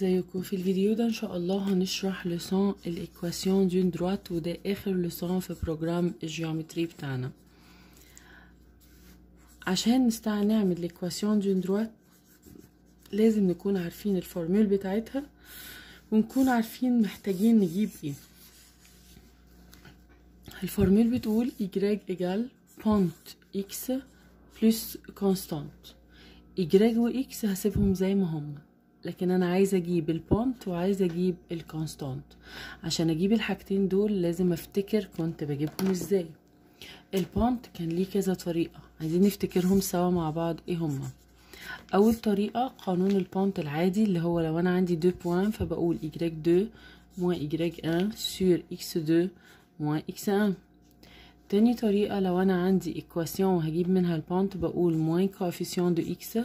ازيكم؟ في الفيديو ده ان شاء الله هنشرح لسان الايكواسيون دون دروات، وده اخر لسان في بروجرام الجيومتري بتاعنا. عشان نعمل الايكواسيون دون دروات لازم نكون عارفين الفورمول بتاعتها ونكون عارفين محتاجين نجيب ايه. الفورمول بتقول y égale بونت x بلس كونستانت. y و x هسيبهم زي ما هم، لكن انا عايزه اجيب البونت وعايزه اجيب الكونستانت. عشان اجيب الحاجتين دول لازم افتكر كنت بجيبهم ازاي. البونت كان ليه كذا طريقه، عايزين نفتكرهم سوا مع بعض. ايه هما؟ اول طريقه قانون البونت العادي، اللي هو لو انا عندي 2 بوين فبقول y2 moins y1 sur x2 moins x1. تاني طريقه لو انا عندي ايكواسيون وهجيب منها البونت بقول moins coefficient de x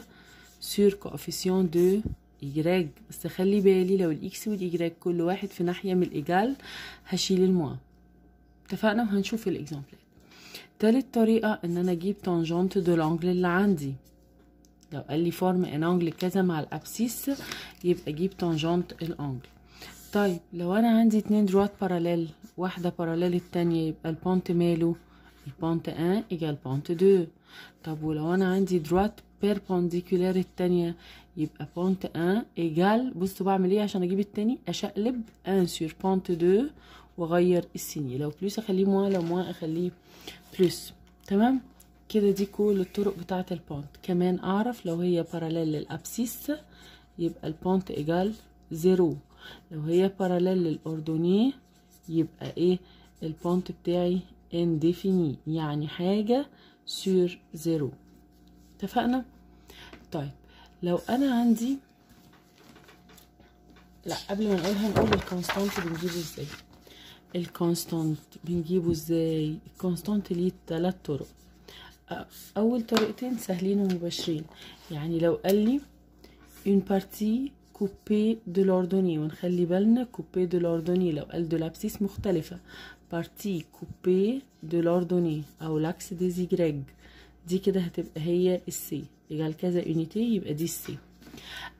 sur coefficient de y. بس خلي بالي لو الاكس والاي كل واحد في ناحيه من الايجال هشيل الموا. اتفقنا؟ وهنشوف الاكزامبلات. تالت طريقه ان انا اجيب تانجنت دو لانجل اللي عندي. لو قال لي فورم ان انجل كذا مع الابسيس يبقى اجيب تانجنت الانجل. طيب لو انا عندي 2 دروات باراليل، واحده باراليل التانية، يبقى البونت ماله؟ البونت 1 ايجال بونت 2. طب ولو انا عندي دروات بيربونديكولار التانية يبقى بونت 1 ايجال، بصوا بعمل ايه عشان اجيب التاني؟ اشقلب 1 سور بونت 2 واغير السيني، لو بلس اخليه موان، لو موان اخليه بلس. تمام كده؟ دي كل الطرق بتاعه البونت. كمان اعرف لو هي باراليل للابسيس يبقى البونت ايجال 0، لو هي باراليل للاردونيه يبقى ايه؟ البونت بتاعي انديفيني، يعني حاجه سور 0. اتفقنا؟ طيب لو انا عندي، لا قبل ما نقولها نقول الكونستانت بنجيبه ازاي. الكونستانت بنجيبه ازاي؟ الكونستانت ليه 3 طرق. اول طريقتين سهلين ومباشرين، يعني لو قال لي une partie coupée de l'ordonnée، ونخلي بالنا coupée de l'ordonnée لو قال de l'abscisse مختلفة، partie coupée de l'ordonnée او l'axe des y، دي كده هتبقى هي السي يجعل كذا يونيتي، يبقى دي السي.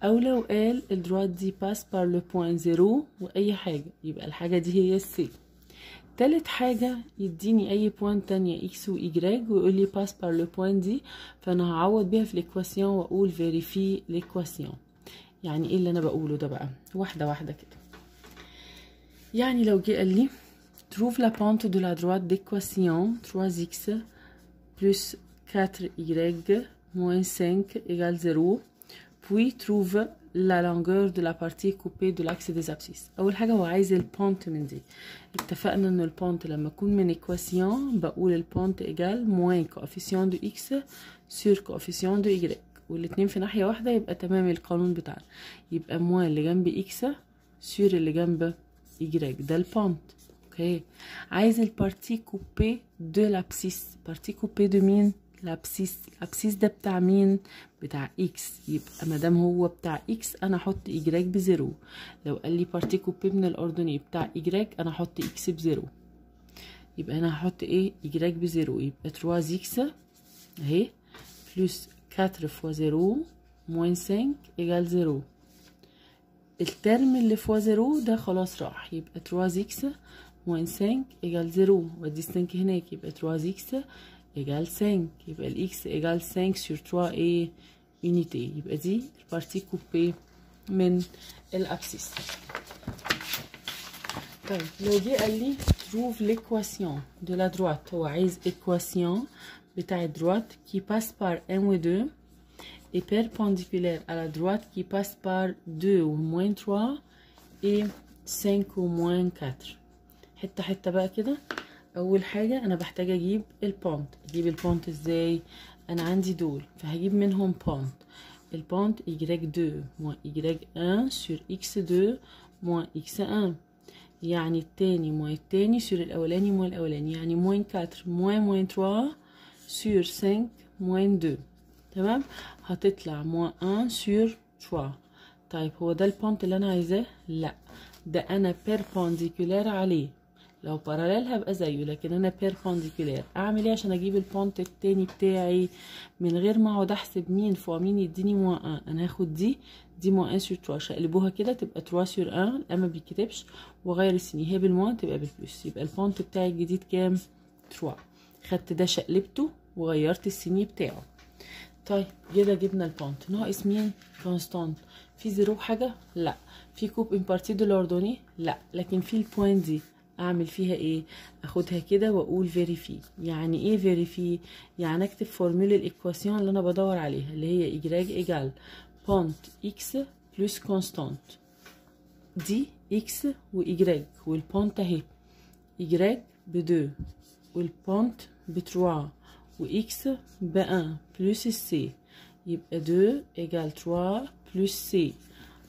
او لو قال الدروات دي باس بار لو بوين 0 واي حاجه، يبقى الحاجه دي هي السي. تالت حاجه يديني اي بوين تانية اكس و ايجريج ويقول لي باس بار لو بوين دي، فانا هعوض بيها في الايكواسيون واقول فيريفي الايكواسيون. يعني ايه اللي انا بقوله ده بقى؟ واحده واحده كده. يعني لو جه قال لي trouve la pente de la droite d'équation 3x plus 4y moins 5 égale 0 puis trouve la longueur de la partie coupée de l'axe des abscisses. اول حاجه هو عايز البونت من دي. اتفقنا ان البونت لما اكون من ايكواسيون بقول البونت ايجال موين كوفيسيون دو اكس سور كوفيسيون دو y، والاتنين في ناحيه واحده يبقى تمام القانون بتاعنا. يبقى موين اللي جنب اكس سور اللي جنب y، ده البونت. اوكي، عايز البارتي كوبي دو لابسيس. بارتي كوبي دو مين؟ الابسيس. الابسيس ده بتاع مين؟ بتاع اكس، يبقى مادام هو بتاع اكس انا احط ايجريك بزيرو. لو قال لي بارتي كوبي من الاردني بتاع ايجريك انا احط اكس بزيرو، يبقى انا هحط ايه؟ ايجريك بزيرو، يبقى 3 اكس اهي بلس 4 فوا 0 موين 5 ايجال 0. الترم اللي فوا 0 ده خلاص راح، يبقى 3 اكس موين 5 ايجال 0، ودي 5 هناك يبقى 3 اكس ايجال 5، يبقى الاكس ايجال 5 سور 3 ايه؟ يونيتي. يبقى دي البارتي كوبي من الابسيس. طيب لو جه قال لي trouve l'équation de la droite، هو عايز équation بتاع droite qui passe par 1 و 2 et perpendiculaire à la droite qui passe par 2 و moins 3 et 5 و moins 4. حته حته بقى كده. اول حاجه انا بحتاج اجيب البونت. اجيب البونت ازاي؟ انا عندي دول فهجيب منهم بونت. البونت y2 moins y1 sur x2 moins x1، يعني التاني موين التاني سور الاولاني موين الاولاني، يعني موين 4 موين 3 سور 5 موين 2. تمام؟ هتطلع موين 1 سور 3. طيب هو ده البونت اللي انا عايزاه؟ لا، ده انا بيربونديكولار عليه. لو باراليل هبقى زيه، لكن انا بيربونديكولار. اعمل ايه عشان اجيب البونت التاني بتاعي من غير ما اقعد احسب مين فوق مين يديني موان 1؟ انا هاخد دي دي موان 1 سور 3، شقلبوها كده تبقى 3 سور 1، الان ما بيتكتبش، وغير السيني، هي بالموان تبقى بالبلس، يبقى البونت بتاعي الجديد كام؟ 3. خدت ده شقلبته وغيرت السيني بتاعه. طيب كده جبنا البونت، ناقص مين؟ كونستانت. في زيرو حاجه؟ لا. في كوب امبارتي دو لوردوني؟ لا. لكن في البوينت دي اعمل فيها ايه؟ اخدها كده واقول فيريفي. يعني ايه فيريفي؟ يعني اكتب فورمولا الايكواسيون اللي انا بدور عليها، اللي هي ايجراج ايجال بونت اكس بلس كونستانت. دي اكس وايجراج، والبونت اهي ايجراج ب2 والبونت ب3 وإكس ب1 بلس السي، يبقى 2 إيجال 3 بلس سي.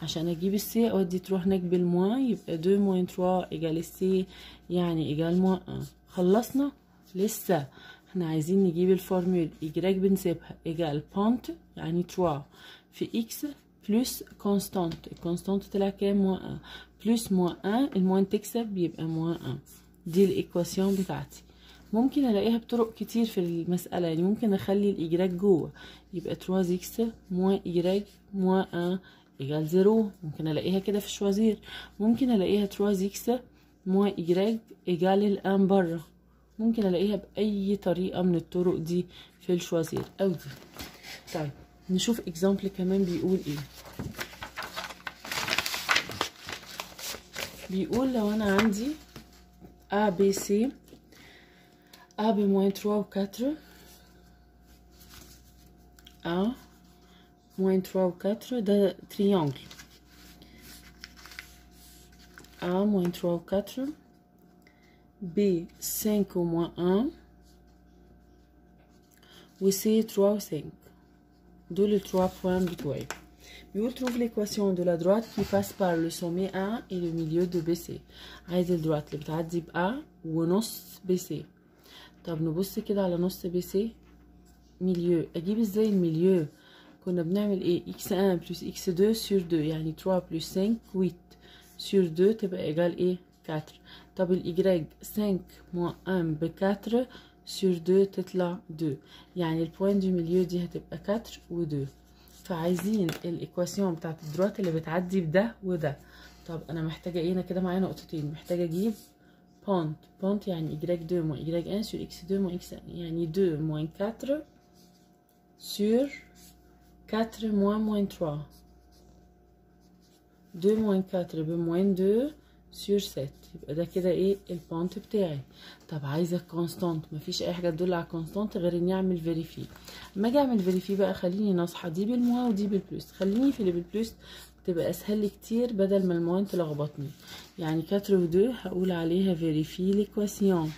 عشان أجيب السي أودي تروح هناك بالموان، يبقى 2 موان 3 إيجال السي، يعني إيجال موان 1. خلصنا؟ لسه احنا عايزين نجيب الفورمول. إيجراج بنسيبها إيجال بونت يعني 3 في إكس بلس كونستانت، الكونستانت طلع كام؟ موان 1 بلس موان 1، الموان تكسب يبقى موان 1. دي الإيكواسيون بتاعتي. ممكن الاقيها بطرق كتير في المسألة، يعني ممكن اخلي الايجراج جوه، يبقى 3 اكس موان ايجراج موان 1 ايجال 0. ممكن الاقيها كده في الشوازير، ممكن الاقيها 3 اكس موان ايجراج ايجال الان بره، ممكن الاقيها باي طريقة من الطرق دي في الشوازير او دي. طيب نشوف اكزامبل كمان بيقول ايه. بيقول لو انا عندي A B C A ب moins 3 و 4، A moins 3 و 4 ده triangle، A moins 3 و 4 B 5 و moins 1 و C 3 و 5. دول ال 3 points بتوعي. بيقول trouve l'équation de la droite qui passe par le sommet A et le milieu de BC. عايز الدروات اللي بتعدي ب A ونص BC. طب نبص كده على نص بي سي ميليو. اجيب ازاي الميليو؟ كنا بنعمل ايه؟ اكس 1 بلس اكس 2 سور 2، يعني 3 بلس 5 8 سور 2 تبقى ايجال ايه؟ 4. طب الايجراج 5 موان 1 ب 4 سور 2 تطلع 2، يعني البوين دو ميليو دي هتبقى 4 و 2. فعايزين الايكواسيون بتاعت الدروات اللي بتعدي بده وده. طب انا محتاجه ايه؟ انا كده معايا نقطتين، محتاجه اجيب بونت يعني إيجراج 2 موان إيجراج 1 sur إكس 2 موان إكس 1، يعني 2 موان 4 sur 4 موان 3. 2 موان 4 بموان 2 sur 7، يبقى ده كده ايه؟ البونت بتاعي. طب عايزة كونستانت، مفيش أي حاجة تدل على كونستانت غير إني أعمل فيريفي. أما أجي أعمل فيريفي بقى خليني ناصحة، دي بالموان ودي بالبلس، خليني في اللي بالبلس تبقى اسهل لي كتير بدل ما الموان تلخبطني. يعني 4 و 2 هقول عليها فيريفي ليكواسيون.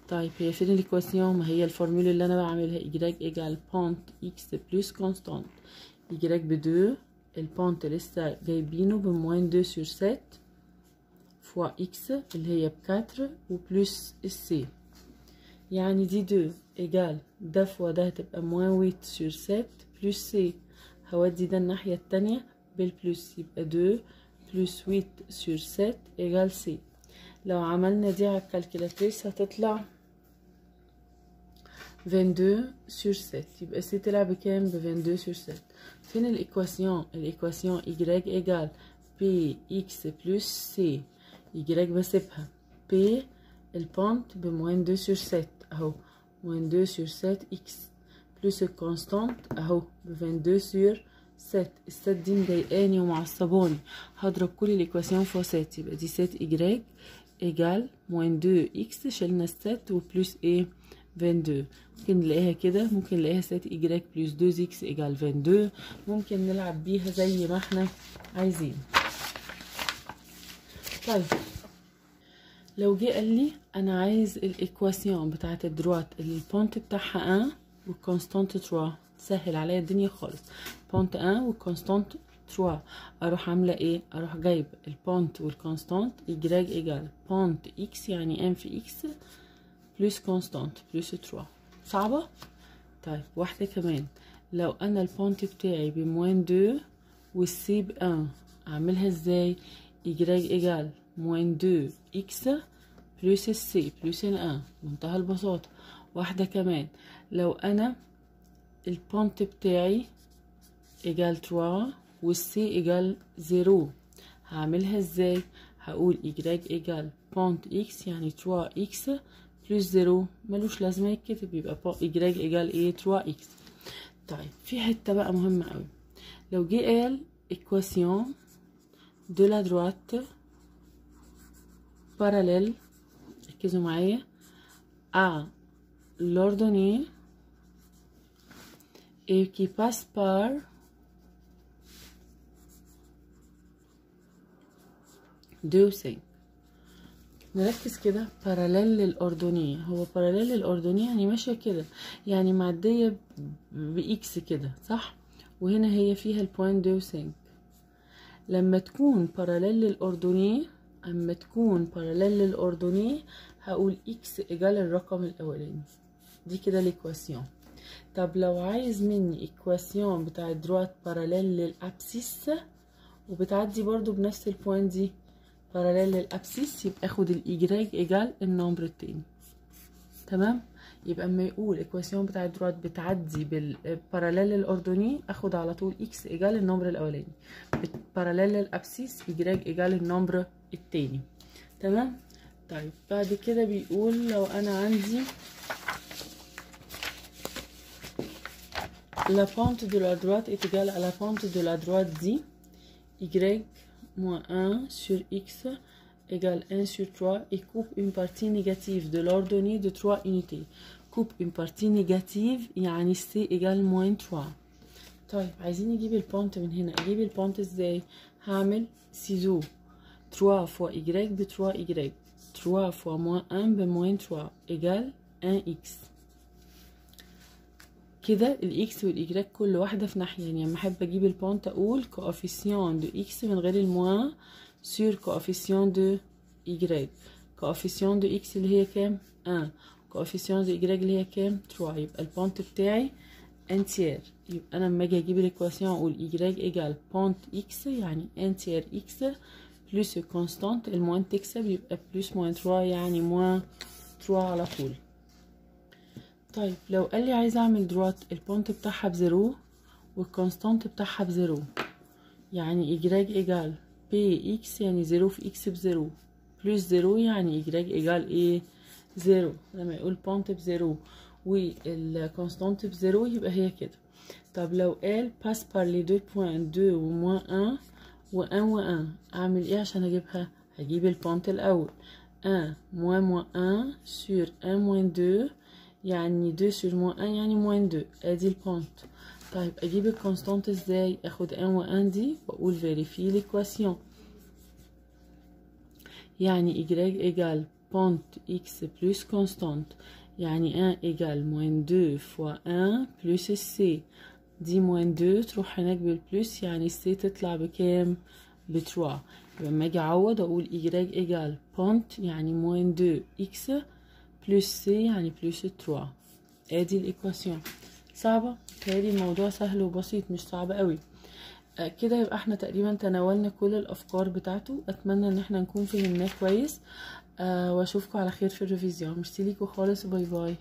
طيب هي فين الايكواسيون؟ ما هي الفورمولا اللي انا بعملها، ايجراج ايجال بونت اكس بلس كونستانت. ايجراج ب 2، البونت لسه جايبينه بموان 2 سور 7 فوا اكس اللي هي ب 4 وبلس السي، يعني دي 2 ايجال ده فوا ده هتبقى موان 8 سور 7 بلس سي. هودي ده الناحية التانية بالبلس، يبقى 2 بلس 8 سور 7 ايجال سي. لو عملنا دي على الكالكولاتريس هتطلع 22 سور 7، يبقى سي طلع بكام؟ ب 22 سور 7. فين الايكواسيون؟ الايكواسيون ايجراج ايجال بي اكس بلس سي، ايجراج بسيبها، بي البونت بموان 2 سور 7 اهو، موان 2 سور 7 اكس بلس الكونستانت اهو ب 22 سور 7. الست دي مضايقاني ومعصباني، هضرب كل الايكواسيون فوا 7، يبقى دي 7 ايجراج ايجال موان 2 اكس، شلنا 7 وبلس ايه؟ 22. ممكن نلاقيها كده، ممكن نلاقيها 7 ايجراج بلس 2 اكس ايجال 22، ممكن نلعب بيها زي ما احنا عايزين. طيب لو جه قال لي انا عايز الايكواسيون بتاعت الدروات اللي البونت بتاعها 1 والكونستانت 3، سهل عليا الدنيا خالص. بونت 1 والكونستانت 3، اروح عامله ايه؟ اروح جايب البونت والكونستانت ايجراج ايجال بونت اكس يعني ان في اكس بلس كونستانت بلس 3. صعبه؟ طيب واحده كمان، لو انا البونت بتاعي بموان 2 والسي ب 1، اعملها ازاي؟ ايجراج ايجال موان 2 اكس بلس السي بلس ال 1، منتهى البساطه. واحده كمان، لو انا البونت بتاعي ايجال 3 والسي ايجال 0. هعملها ازاي؟ هقول ايجراج ايجال بونت اكس يعني 3 اكس بلس 0 ملوش لازمه يتكتب، يبقى ايجراج ايجال ايه 3 اكس. طيب في حته بقى مهمه قوي، لو جه قال equation de la droite parallèle، ركزوا معايا، à l'ordonnée et qui passe par deux وسين. نركز كده، باراليل للأردنية، هو باراليل للأردنية يعني ماشية كده، يعني معدية بإكس كده صح، وهنا هي فيها البوينت 2.5. لما تكون باراليل للأردنية، أما تكون باراليل للأردنية هقول إكس إيجال الرقم الأولاني، دي كده الإيكواسيون. طب لو عايز مني إيكواسيون بتاع دروات باراليل للأبسيس وبتعدي برضو بنفس البوينت دي باراليل للأبسيس، يبقى اخد الإيجراج إيجال النمبر التاني. تمام؟ يبقى اما يقول إيكواسيون بتاع دروات بتعدي بالباراليل للأردني اخد على طول إكس إيجال النمبر الأولاني، باراليل للأبسيس إيجراج إيجال النمبر التاني. تمام؟ طيب بعد كده بيقول لو أنا عندي la pente de la droite est égale à la pente de la droite dit y moins 1 sur x égale 1 sur 3 et coupe une partie négative de l'ordonnée de 3 unités. coupe une partie négative يعني c égale moins 3. طيب عايزين نجيب البونت من هنا، اجيب البونت ازاي؟ هعمل سيزو 3 fois y ب 3y، 3 fois moins 1 ب moins 3 égale 1x. كده الاكس والايجراج كل واحده في ناحيه، يعني لما احب اجيب البونت اقول كوفيسيون دو اكس من غير الموان سور كوفيسيون دو ايجراج. كوفيسيون دو اكس اللي هي كام 1، كوفيسيون دو ايجراج اللي هي كام 3، يبقى البونت بتاعي انتير. يبقى انا لما اجي اجيب الايكواسيون اقول ايجراج ايجال بونت اكس يعني انتير اكس بلس كونستانت، الموان تكسب يبقى بلس موان 3 يعني موان 3 على طول. طيب لو قال لي عايزه اعمل دروات البونت بتاعها بزيرو والكونستانت بتاعها بزيرو، يعني ايجراج ايجال بي اكس يعني زيرو في اكس بزيرو بلس زيرو يعني ايجراج ايجال ايه زيرو. لما يقول بونت بزيرو والكونستانت بزيرو يبقى هي كده. طب لو قال باس بار لي دو بوين 2 وموان 1 و1 و1 اعمل ايه عشان اجيبها؟ هجيب البونت الاول 1 موان موان 1 سور 1 موان 2 يعني 2 sur moins 1 يعني moins 2، ادي البونت. طيب اجيب الكونستانت ازاي؟ اخد 1 و 1 دي واقول فيريفي ليكواسيون، يعني y ايجال بونت x بلس كونستانت يعني 1 ايجال moins 2 fois 1 بلس السي، دي moins 2 تروح هناك بالبلس يعني السي تطلع بكام؟ ب 3. يبقى لما اجي اعوض اقول y ايجال بونت يعني moins 2 x بلس سي يعني بلس 3. ادي الايكواسيون. صعبه؟ تهيألي الموضوع سهل وبسيط مش صعب قوي. كده يبقى احنا تقريبا تناولنا كل الافكار بتاعته. اتمنى ان احنا نكون فهمناه كويس، واشوفكم على خير في الريفيزيون. ميرسي ليكوا خالص، باي باي.